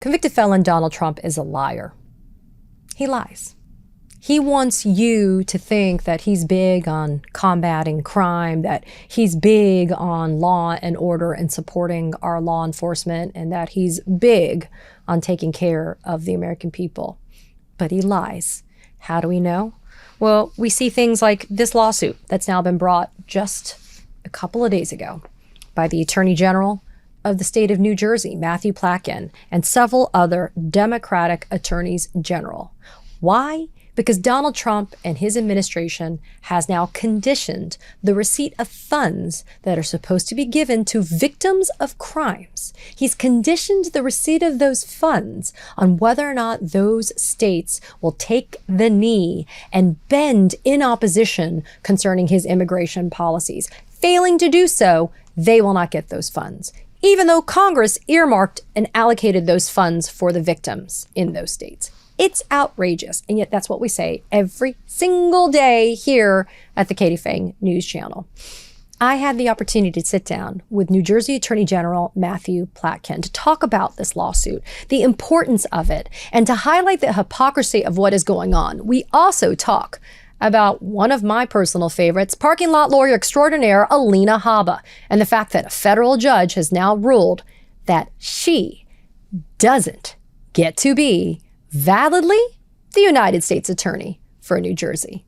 Convicted felon Donald Trump is a liar. He lies. He wants you to think that he's big on combating crime, that he's big on law and order and supporting our law enforcement, and that he's big on taking care of the American people. But he lies. How do we know? Well, we see things like this lawsuit that's now been brought just a couple of days ago by the Attorney General of the state of New Jersey, Matthew Platkin, and several other Democratic attorneys general. Why? Because Donald Trump and his administration has now conditioned the receipt of funds that are supposed to be given to victims of crimes. He's conditioned the receipt of those funds on whether or not those states will take the knee and bend in opposition concerning his immigration policies. Failing to do so, they will not get those funds, even though Congress earmarked and allocated those funds for the victims in those states. It's outrageous, and yet that's what we say every single day here at the Katie Phang News Channel. I had the opportunity to sit down with New Jersey Attorney General Matthew Platkin to talk about this lawsuit, the importance of it, and to highlight the hypocrisy of what is going on. We also talk about one of my personal favorites, parking lot lawyer extraordinaire Alina Habba, and the fact that a federal judge has now ruled that she doesn't get to be validly the United States Attorney for New Jersey.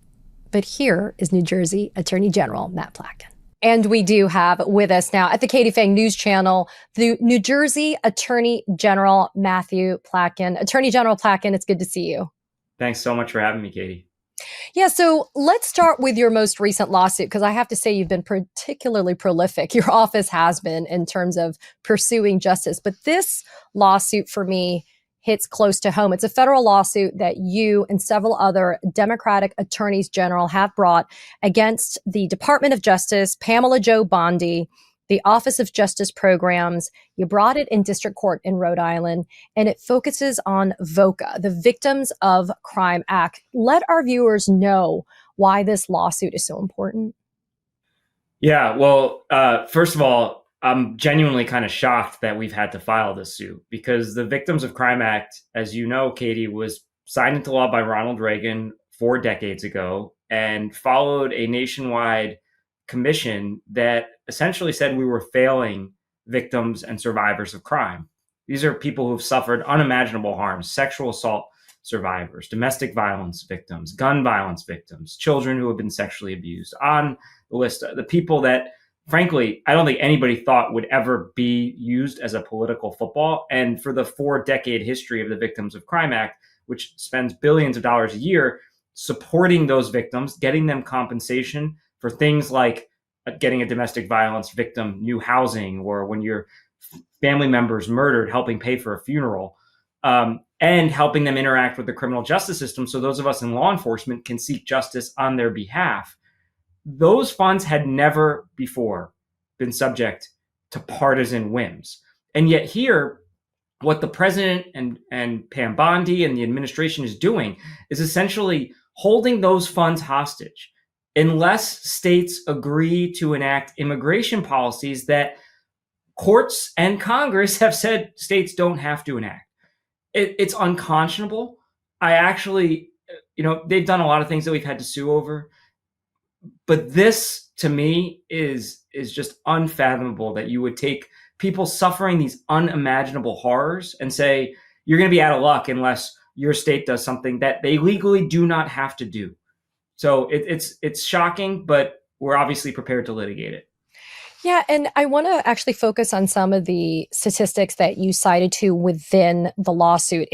But here is New Jersey Attorney General Matt Platkin. And we do have with us now at the Katie Phang News Channel, the New Jersey Attorney General Matthew Platkin. Attorney General Platkin, it's good to see you. Thanks so much for having me, Katie. Yeah, so let's start with your most recent lawsuit, because I have to say you've been particularly prolific. Your office has been in terms of pursuing justice. But this lawsuit for me hits close to home. It's a federal lawsuit that you and several other Democratic attorneys general have brought against the Department of Justice, Pamela Jo Bondi, the Office of Justice Programs. You brought it in district court in Rhode Island, and it focuses on VOCA, the Victims of Crime Act. Let our viewers know why this lawsuit is so important. Yeah, well, first of all, I'm genuinely kind of shocked that we've had to file this suit, because the Victims of Crime Act, as you know, Katie, was signed into law by Ronald Reagan 4 decades ago and followed a nationwide commission that essentially said we were failing victims and survivors of crime. These are people who've suffered unimaginable harms: sexual assault survivors, domestic violence victims, gun violence victims, children who have been sexually abused. On the list, the people that, frankly, I don't think anybody thought would ever be used as a political football. And for the 4-decade history of the Victims of Crime Act, which spends billions of dollars a year supporting those victims, getting them compensation for things like getting a domestic violence victim new housing, or when your family member's murdered, helping pay for a funeral, and helping them interact with the criminal justice system so those of us in law enforcement can seek justice on their behalf. Those funds had never before been subject to partisan whims. And yet here, what the president and Pam Bondi and the administration is doing is essentially holding those funds hostage unless states agree to enact immigration policies that courts and Congress have said states don't have to enact. It's unconscionable. I actually, they've done a lot of things that we've had to sue over. But this, to me, is just unfathomable, that you would take people suffering these unimaginable horrors and say, you're going to be out of luck unless your state does something that they legally do not have to do. So it's shocking, but we're obviously prepared to litigate it. Yeah, and I want to actually focus on some of the statistics that you cited to within the lawsuit.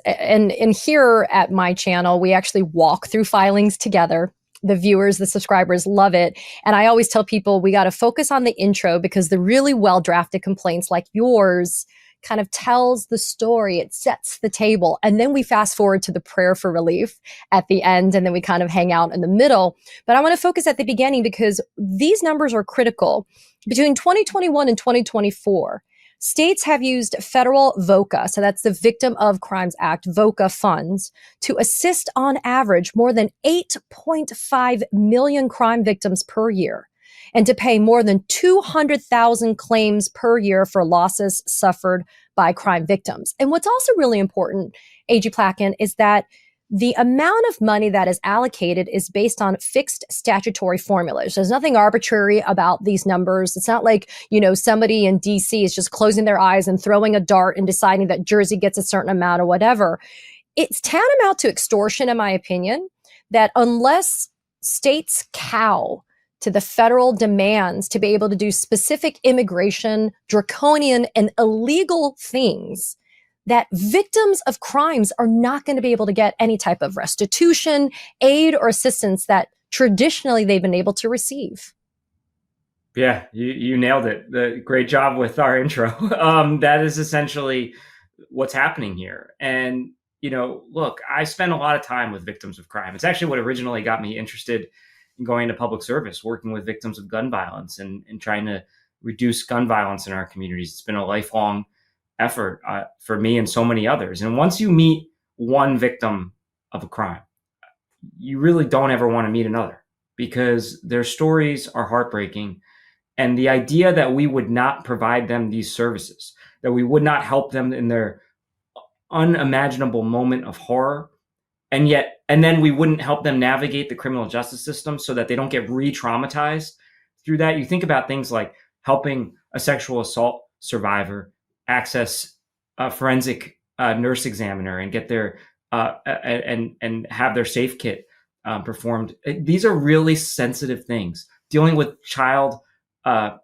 And here at my channel, we actually walk through filings together. The viewers, the subscribers love it. And I always tell people we got to focus on the intro, because the really well-drafted complaints like yours kind of tells the story. It sets the table. And then we fast forward to the prayer for relief at the end, and then we kind of hang out in the middle. But I want to focus at the beginning, because these numbers are critical. Between 2021 and 2024, states have used federal VOCA, so that's the Victim of Crimes Act, VOCA funds, to assist on average more than 8.5 million crime victims per year. and to pay more than 200,000 claims per year for losses suffered by crime victims. And what's also really important, AG Platkin, is that the amount of money that is allocated is based on fixed statutory formulas. There's nothing arbitrary about these numbers. It's not like, somebody in DC is just closing their eyes and throwing a dart and deciding that Jersey gets a certain amount or whatever. It's tantamount to extortion, in my opinion, that unless states cow to the federal demands to be able to do specific immigration, draconian and illegal things, that victims of crimes are not going to be able to get any type of restitution, aid, or assistance that traditionally they've been able to receive. Yeah, you nailed it. Great job with our intro. That is essentially what's happening here. And, look, I spend a lot of time with victims of crime. It's actually what originally got me interested in going into public service, working with victims of gun violence and trying to reduce gun violence in our communities. It's been a lifelong effort for me and so many others. And once you meet one victim of a crime, you really don't ever want to meet another because their stories are heartbreaking. And the idea that we would not provide them these services, that we would not help them in their unimaginable moment of horror, and then we wouldn't help them navigate the criminal justice system so that they don't get re-traumatized through that. You think about things like helping a sexual assault survivor access a forensic nurse examiner and get their and have their safe kit performed. These are really sensitive things. Dealing with child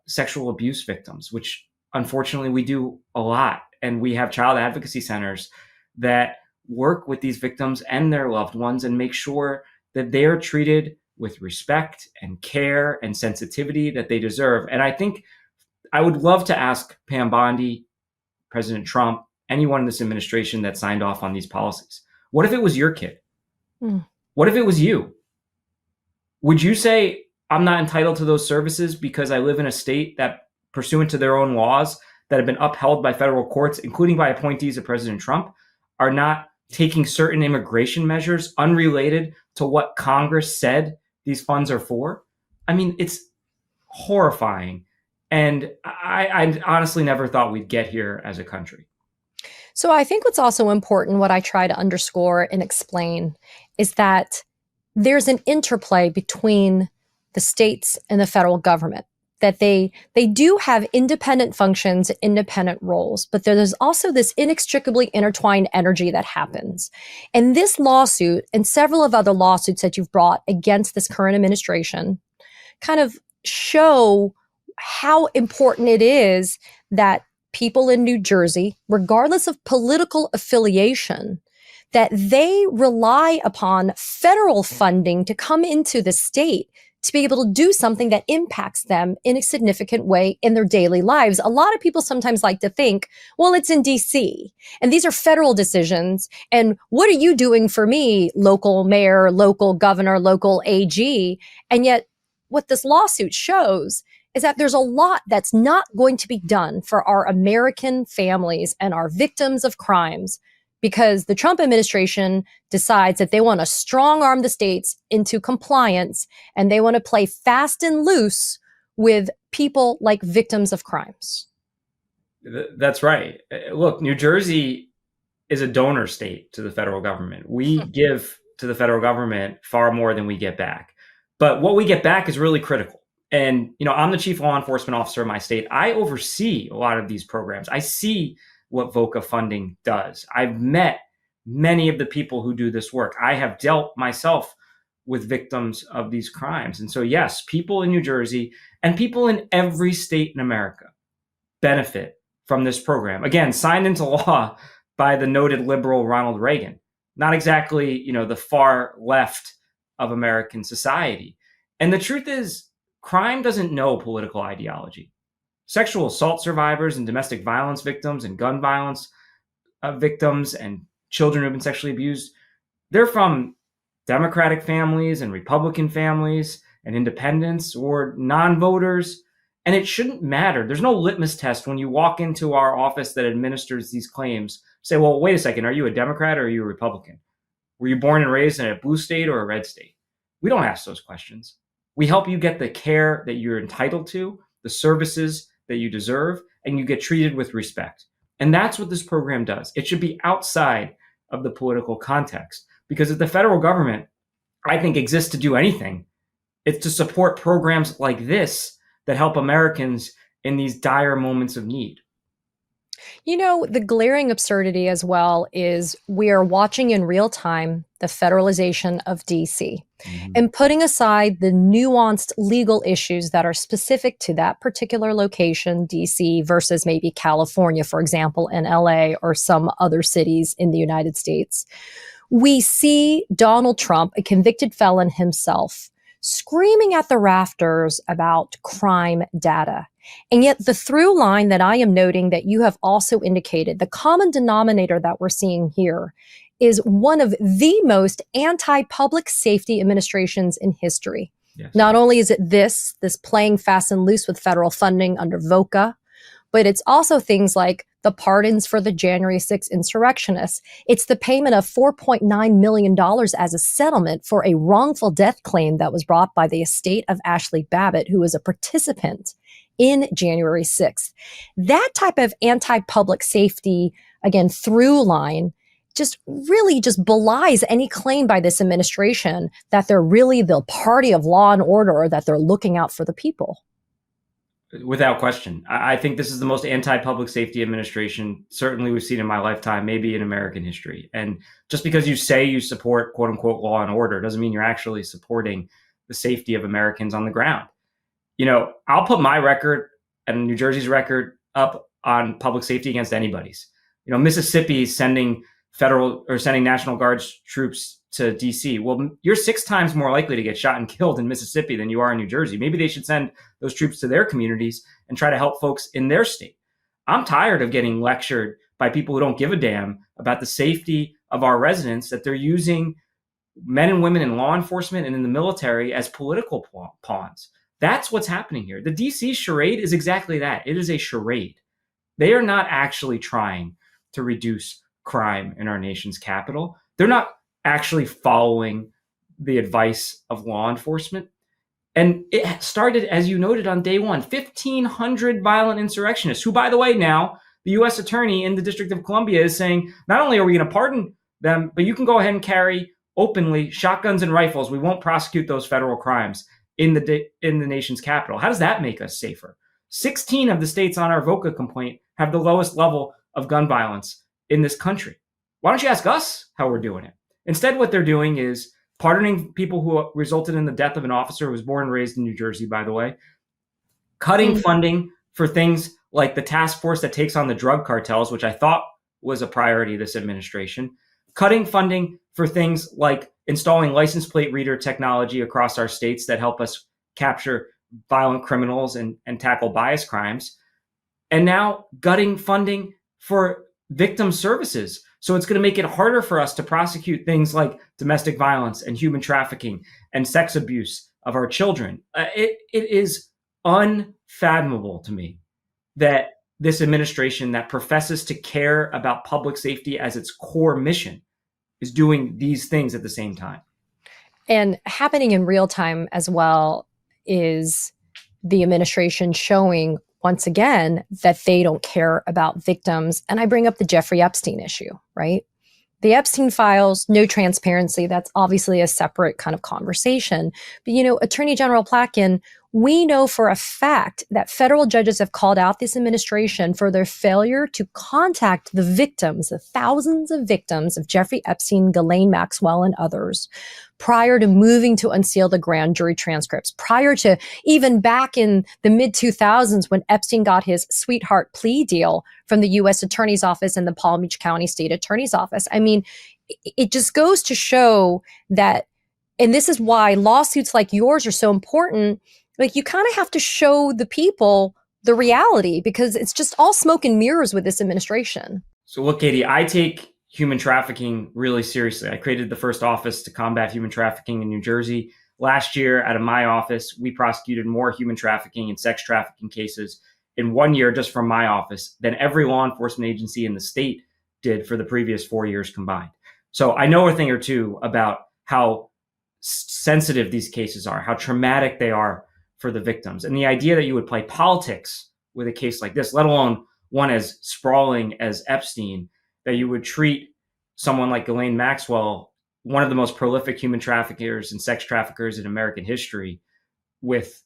sexual abuse victims, which unfortunately we do a lot, and we have child advocacy centers that work with these victims and their loved ones and make sure that they are treated with respect and care and sensitivity that they deserve. And I think I would love to ask Pam Bondi, President Trump, anyone in this administration that signed off on these policies. What if it was your kid? What if it was you? Would you say, I'm not entitled to those services because I live in a state that, pursuant to their own laws that have been upheld by federal courts, including by appointees of President Trump, are not taking certain immigration measures unrelated to what Congress said these funds are for? I mean, it's horrifying. And I honestly never thought we'd get here as a country. So I think what's also important, what I try to underscore and explain, is that there's an interplay between the states and the federal government, that they do have independent functions, independent roles, but there's also this inextricably intertwined energy that happens. And this lawsuit and several of other lawsuits that you've brought against this current administration kind of show how important it is that people in New Jersey, regardless of political affiliation, that they rely upon federal funding to come into the state to be able to do something that impacts them in a significant way in their daily lives. A lot of people sometimes like to think, well, it's in DC and these are federal decisions. And what are you doing for me, local mayor, local governor, local AG? And yet what this lawsuit shows is that there's a lot that's not going to be done for our American families and our victims of crimes because the Trump administration decides that they want to strong arm the states into compliance and they want to play fast and loose with people like victims of crimes. That's right. Look, New Jersey is a donor state to the federal government. We give to the federal government far more than we get back. But what we get back is really critical. And, I'm the chief law enforcement officer in my state. I oversee a lot of these programs. I see what VOCA funding does. I've met many of the people who do this work. I have dealt myself with victims of these crimes. And so, yes, people in New Jersey and people in every state in America benefit from this program. Again, signed into law by the noted liberal Ronald Reagan, not exactly, the far left of American society. And the truth is, crime doesn't know political ideology. Sexual assault survivors and domestic violence victims and gun violence victims and children who have been sexually abused, they're from Democratic families and Republican families and independents or non-voters. And it shouldn't matter. There's no litmus test when you walk into our office that administers these claims. Say, well, wait a second, are you a Democrat or are you a Republican? Were you born and raised in a blue state or a red state? We don't ask those questions. We help you get the care that you're entitled to, the services that you deserve, and you get treated with respect. And that's what this program does. It should be outside of the political context, because if the federal government, I think, exists to do anything, it's to support programs like this that help Americans in these dire moments of need. You know, the glaring absurdity as well is we are watching in real time the federalization of DC and putting aside the nuanced legal issues that are specific to that particular location, DC versus maybe California, for example, and LA or some other cities in the United States. We see Donald Trump, a convicted felon himself, screaming at the rafters about crime data. And yet the through line that I am noting that you have also indicated, the common denominator that we're seeing here is one of the most anti-public safety administrations in history. Yes. Not only is it this playing fast and loose with federal funding under VOCA, but it's also things like the pardons for the January 6th insurrectionists. It's the payment of $4.9 million as a settlement for a wrongful death claim that was brought by the estate of Ashley Babbitt, who was a participant in January 6th. That type of anti-public safety, again, through line, just really just belies any claim by this administration that they're really the party of law and order, or that they're looking out for the people. Without question. I think this is the most anti-public safety administration certainly we've seen in my lifetime, maybe in American history. And just because you say you support quote unquote law and order doesn't mean you're actually supporting the safety of Americans on the ground. You know, I'll put my record and New Jersey's record up on public safety against anybody's. You know, Mississippi is sending National Guards troops to DC. Well, you're 6 times more likely to get shot and killed in Mississippi than you are in New Jersey. Maybe they should send those troops to their communities and try to help folks in their state. I'm tired of getting lectured by people who don't give a damn about the safety of our residents, that they're using men and women in law enforcement and in the military as political pawns. That's what's happening here. The DC charade is exactly that. It is a charade. They are not actually trying to reduce crime in our nation's capital. They're not actually following the advice of law enforcement. And it started, as you noted, on day one, 1,500 violent insurrectionists, who, by the way, now the U.S. attorney in the District of Columbia is saying, not only are we going to pardon them, but you can go ahead and carry openly shotguns and rifles. We won't prosecute those federal crimes in the nation's capital. How does that make us safer? 16 of the states on our VOCA complaint have the lowest level of gun violence in this country. Why don't you ask us how we're doing it? Instead, what they're doing is pardoning people who resulted in the death of an officer who was born and raised in New Jersey, by the way, cutting funding for things like the task force that takes on the drug cartels, which I thought was a priority of this administration, cutting funding for things like installing license plate reader technology across our states that help us capture violent criminals and tackle bias crimes, and now gutting funding for victim services. So it's going to make it harder for us to prosecute things like domestic violence and human trafficking and sex abuse of our children. It is unfathomable to me that this administration that professes to care about public safety as its core mission is doing these things at the same time. And happening in real time as well is the administration showing once again that they don't care about victims. And I bring up the Jeffrey Epstein issue, right? The Epstein files, no transparency. That's obviously a separate kind of conversation. But, you know, Attorney General Platkin, we know for a fact that federal judges have called out this administration for their failure to contact the victims, the thousands of victims of Jeffrey Epstein, Ghislaine Maxwell, and others, prior to moving to unseal the grand jury transcripts, prior to even back in the mid-2000s when Epstein got his sweetheart plea deal from the U.S. Attorney's Office and the Palm Beach County State Attorney's Office. I mean, it just goes to show that, and this is why lawsuits like yours are so important. Like, you kind of have to show the people the reality, because it's just all smoke and mirrors with this administration. So look, Katie, I take human trafficking really seriously. I created the first office to combat human trafficking in New Jersey. Last year, out of my office, we prosecuted more human trafficking and sex trafficking cases in 1 year just from my office than every law enforcement agency in the state did for the previous 4 years combined. So I know a thing or two about how sensitive these cases are, how traumatic they are for the victims. And the idea that you would play politics with a case like this, let alone one as sprawling as Epstein, that you would treat someone like Ghislaine Maxwell, one of the most prolific human traffickers and sex traffickers in American history, with,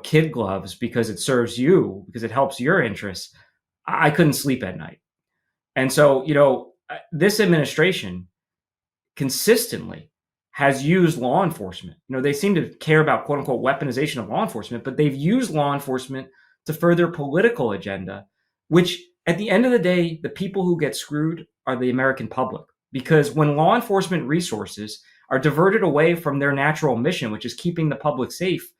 kid gloves because it serves you, because it helps your interests. I couldn't sleep at night. And so, this administration consistently has used law enforcement. They seem to care about quote unquote weaponization of law enforcement, but they've used law enforcement to further political agenda, which at the end of the day, the people who get screwed are the American public. Because when law enforcement resources are diverted away from their natural mission, which is keeping the public safe,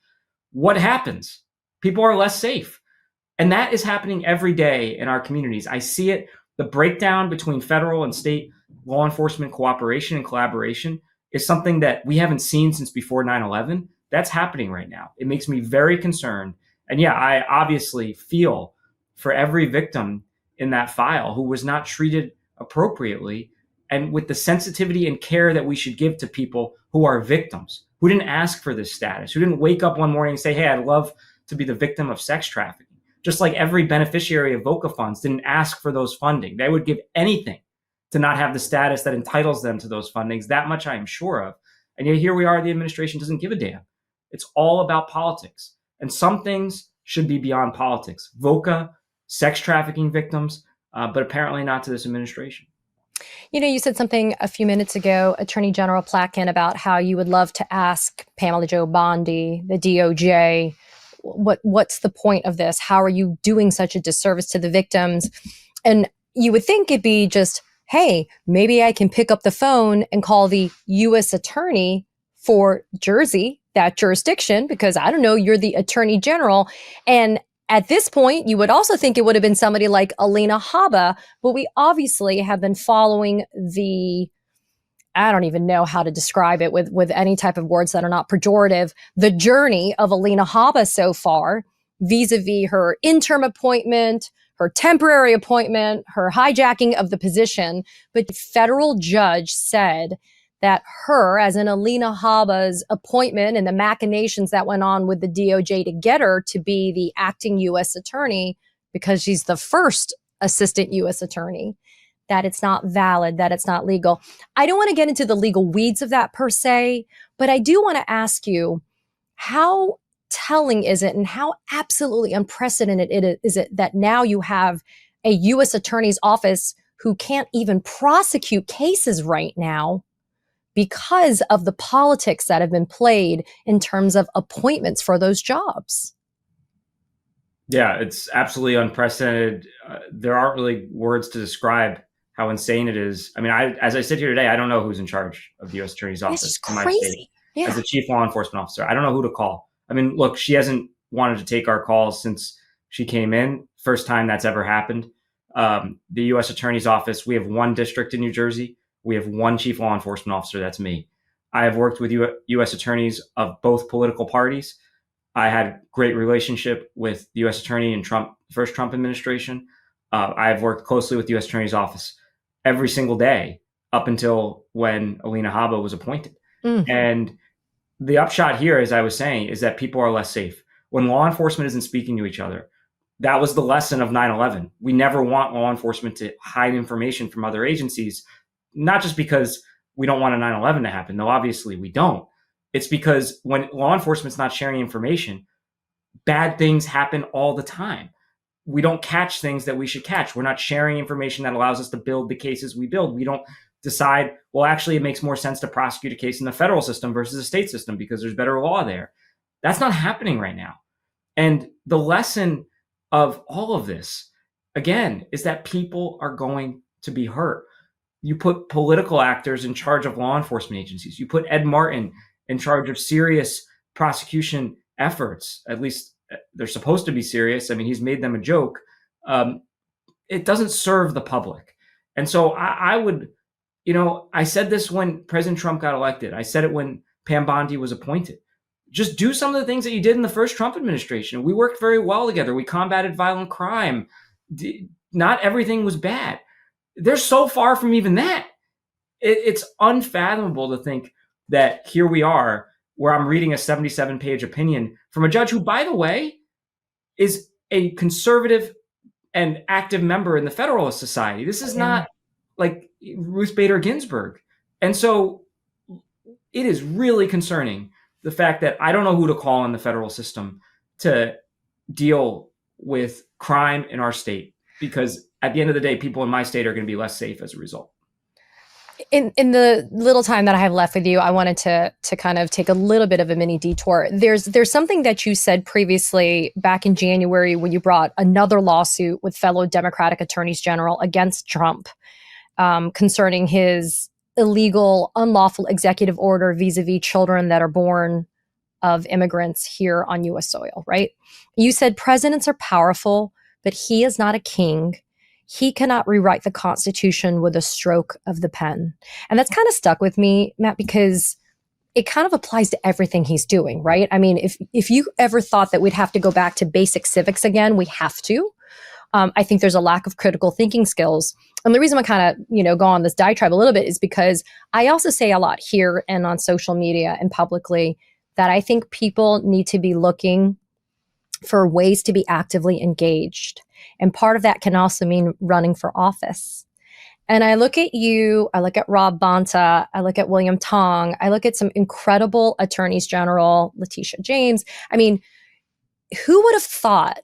what happens? People are less safe. And that is happening every day in our communities. I see it. The breakdown between federal and state law enforcement cooperation and collaboration is something that we haven't seen since before 9/11. That's happening right now. It makes me very concerned. And yeah, I obviously feel for every victim in that file who was not treated appropriately and with the sensitivity and care that we should give to people who are victims, who didn't ask for this status, who didn't wake up one morning and say, hey, I'd love to be the victim of sex trafficking. Just like every beneficiary of VOCA funds didn't ask for those funding. They would give anything to not have the status that entitles them to those fundings. That much I am sure of. And yet here we are, the administration doesn't give a damn. It's all about politics. And some things should be beyond politics. VOCA, sex trafficking victims, but apparently not to this administration. You said something a few minutes ago, Attorney General Platkin, about how you would love to ask Pamela Jo Bondi, the DOJ, what's the point of this? How are you doing such a disservice to the victims? And you would think it'd be just, hey, maybe I can pick up the phone and call the U.S. attorney for Jersey, that jurisdiction, because I don't know, you're the attorney general. And at this point, you would also think it would have been somebody like Alina Habba, but we obviously have been following I don't even know how to describe it with any type of words that are not pejorative, the journey of Alina Habba so far, vis-a-vis her interim appointment, her temporary appointment, her hijacking of the position. But the federal judge said that her, as in Alina Habba's appointment and the machinations that went on with the DOJ to get her to be the acting U.S. attorney, because she's the first assistant U.S. attorney, that it's not valid, that it's not legal. I don't want to get into the legal weeds of that per se, but I do want to ask you, how telling is it and how absolutely unprecedented is it that now you have a U.S. attorney's office who can't even prosecute cases right now because of the politics that have been played in terms of appointments for those jobs? Yeah, it's absolutely unprecedented. There aren't really words to describe how insane it is. I mean, as I sit here today, I don't know who's in charge of the U.S. Attorney's Office. It's just crazy. Yeah. As the chief law enforcement officer, I don't know who to call. I mean, look, she hasn't wanted to take our calls since she came in. First time that's ever happened. The U.S. Attorney's Office, we have one district in New Jersey. We have one chief law enforcement officer. That's me. I have worked with U.S. attorneys of both political parties. I had great relationship with the U.S. attorney in first Trump administration. I have worked closely with the U.S. Attorney's Office every single day up until when Alina Habba was appointed. Mm-hmm. And the upshot here, as I was saying, is that people are less safe. When law enforcement isn't speaking to each other, that was the lesson of 9/11. We never want law enforcement to hide information from other agencies, not just because we don't want a 9/11 to happen, though obviously we don't. It's because when law enforcement's not sharing information, bad things happen all the time. We don't catch things that we should catch. We're not sharing information that allows us to build the cases we build. We don't decide, well, actually, it makes more sense to prosecute a case in the federal system versus the state system because there's better law there. That's not happening right now. And the lesson of all of this, again, is that people are going to be hurt. You put political actors in charge of law enforcement agencies. You put Ed Martin in charge of serious prosecution efforts. At least they're supposed to be serious. I mean, he's made them a joke. It doesn't serve the public. And so I would, I said this when President Trump got elected. I said it when Pam Bondi was appointed. Just do some of the things that you did in the first Trump administration. We worked very well together. We combated violent crime. Not everything was bad. They're so far from even that. It's unfathomable to think that here we are, where I'm reading a 77-page opinion from a judge who, by the way, is a conservative and active member in the Federalist Society. This is Yeah. not like Ruth Bader Ginsburg. And so it is really concerning, the fact that I don't know who to call in the federal system to deal with crime in our state, because at the end of the day, people in my state are going to be less safe as a result. In the little time that I have left with you, I wanted to kind of take a little bit of a mini detour. There's something that you said previously back in January when you brought another lawsuit with fellow Democratic attorneys general against Trump, concerning his illegal, unlawful executive order vis-a-vis children that are born of immigrants here on U.S. soil, right? You said presidents are powerful, but he is not a king. He cannot rewrite the Constitution with a stroke of the pen. And that's kind of stuck with me, Matt, because it kind of applies to everything he's doing, right? I mean, if you ever thought that we'd have to go back to basic civics again, we have to. I think there's a lack of critical thinking skills. And the reason I kind of, go on this diatribe a little bit is because I also say a lot here and on social media and publicly that I think people need to be looking for ways to be actively engaged. And part of that can also mean running for office. And I look at you, I look at Rob Bonta, I look at William Tong, I look at some incredible attorneys general, Letitia James. I mean, who would have thought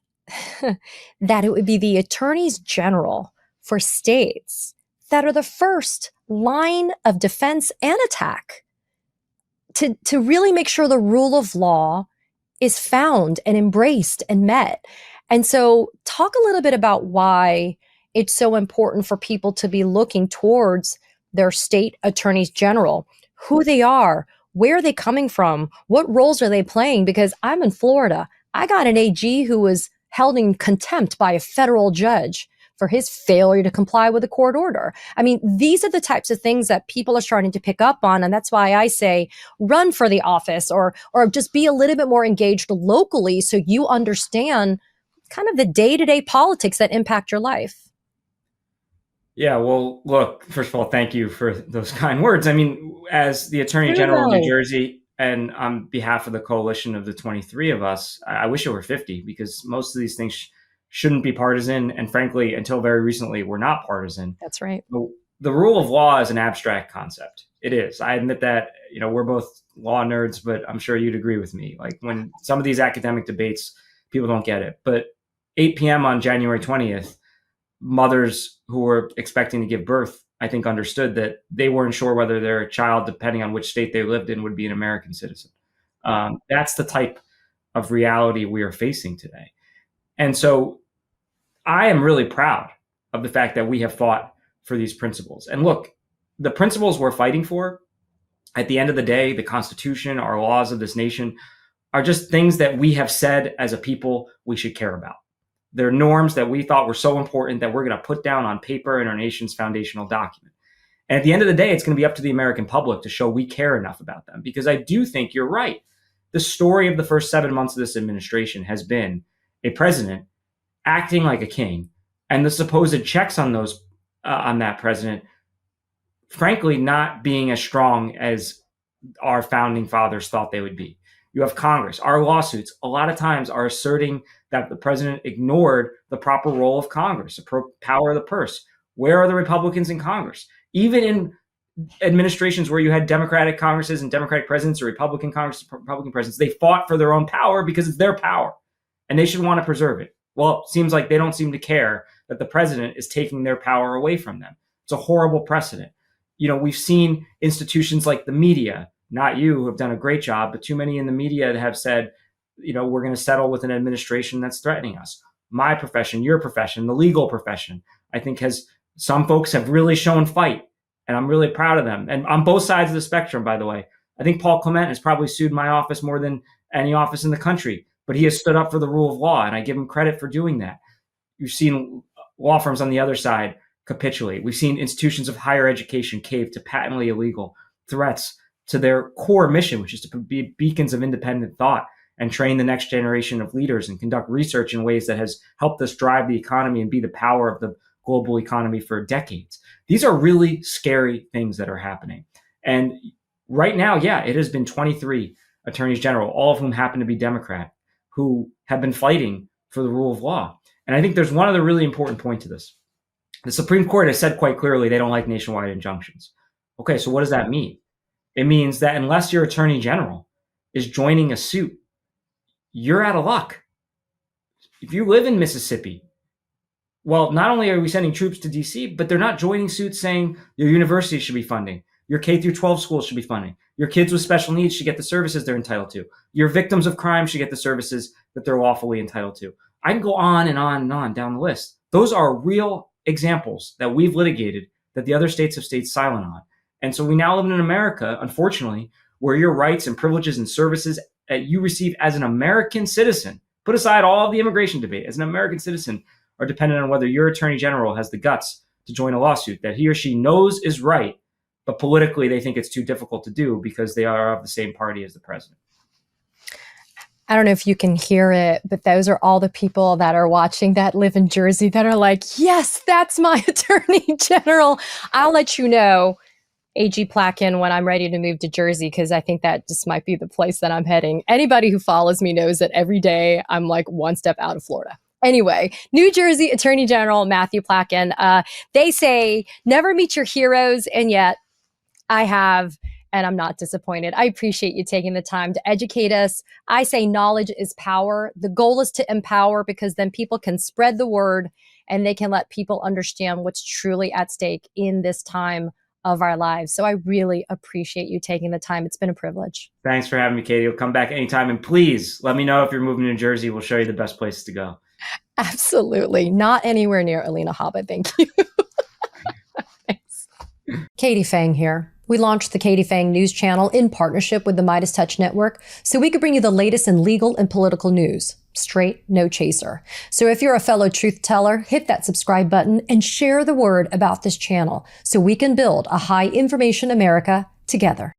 that it would be the attorneys general for states that are the first line of defense and attack to really make sure the rule of law is found and embraced and met. And so talk a little bit about why it's so important for people to be looking towards their state attorneys general, who they are, where are they coming from, what roles are they playing? Because I'm in Florida. I got an AG who was held in contempt by a federal judge for his failure to comply with a court order. I mean, these are the types of things that people are starting to pick up on. And that's why I say run for the office or just be a little bit more engaged locally so you understand kind of the day-to-day politics that impact your life. Yeah, well, look, first of all, thank you for those kind words. I mean, as the Attorney General of New Jersey, and on behalf of the coalition of the 23 of us, I wish it were 50, because most of these things shouldn't be partisan. And frankly, until very recently, were not partisan. That's right. The rule of law is an abstract concept. It is. I admit that, we're both law nerds, but I'm sure you'd agree with me. Like, when some of these academic debates, people don't get it. But 8 p.m. on January 20th, mothers who were expecting to give birth, I think, understood that they weren't sure whether their child, depending on which state they lived in, would be an American citizen. That's the type of reality we are facing today. And so I am really proud of the fact that we have fought for these principles. And look, the principles we're fighting for, at the end of the day, the Constitution, our laws of this nation, are just things that we have said as a people we should care about. They're norms that we thought were so important that we're going to put down on paper in our nation's foundational document. And at the end of the day, it's going to be up to the American public to show we care enough about them. Because I do think you're right. The story of the first 7 months of this administration has been a president acting like a king, and the supposed checks on on that president, frankly, not being as strong as our founding fathers thought they would be. You have Congress. Our lawsuits a lot of times are asserting that the president ignored the proper role of Congress, the power of the purse. Where are the Republicans in Congress? Even in administrations where you had Democratic Congresses and Democratic presidents, or Republican Congress, Republican presidents, they fought for their own power because it's their power, and they should want to preserve it. Well, it seems like they don't seem to care that the president is taking their power away from them. It's a horrible precedent. We've seen institutions like the media, not you, who have done a great job, but too many in the media that have said, we're going to settle with an administration that's threatening us. My profession, your profession, the legal profession, I think some folks have really shown fight, and I'm really proud of them. And on both sides of the spectrum, by the way, I think Paul Clement has probably sued my office more than any office in the country, but he has stood up for the rule of law, and I give him credit for doing that. You've seen law firms on the other side capitulate. We've seen institutions of higher education cave to patently illegal threats to their core mission, which is to be beacons of independent thought and train the next generation of leaders and conduct research in ways that has helped us drive the economy and be the power of the global economy for decades. These are really scary things that are happening. And Right now, yeah, it has been 23 attorneys general, all of whom happen to be Democrat, who have been fighting for the rule of law. And I think there's one other really important point to this. The Supreme Court has said quite clearly they don't like nationwide injunctions. Okay, so what does that mean? It means that unless your attorney general is joining a suit, you're out of luck. If you live in Mississippi, well, not only are we sending troops to DC, but they're not joining suits saying your university should be funding, your K through 12 schools should be funding, your kids with special needs should get the services they're entitled to, your victims of crime should get the services that they're lawfully entitled to. I can go on and on and on down the list. Those are real examples that we've litigated that the other states have stayed silent on. And so we now live in America, unfortunately, where your rights and privileges and services that you receive as an American citizen, put aside all of the immigration debate, as an American citizen, are dependent on whether your attorney general has the guts to join a lawsuit that he or she knows is right, but politically they think it's too difficult to do because they are of the same party as the president. I don't know if you can hear it, but those are all the people that are watching that live in Jersey that are like, yes, that's my attorney general. I'll let you know, AG Platkin, when I'm ready to move to Jersey, because I think that just might be the place that I'm heading. Anybody who follows me knows that every day I'm like one step out of Florida. Anyway, New Jersey Attorney General Matthew Platkin, they say never meet your heroes, and yet I have, and I'm not disappointed. I appreciate you taking the time to educate us. I say knowledge is power. The goal is to empower, because then people can spread the word and they can let people understand what's truly at stake in this time of our lives. So I really appreciate you taking the time. It's been a privilege. Thanks for having me, Katie. I'll come back anytime. And please let me know if you're moving to New Jersey. We'll show you the best places to go. Absolutely. Not anywhere near Alina Habba. Thank you. Thanks. Katie Phang here. We launched the Katie Phang News Channel in partnership with the Midas Touch Network so we could bring you the latest in legal and political news. Straight, no chaser. So if you're a fellow truth teller, hit that subscribe button and share the word about this channel so we can build a high information America together.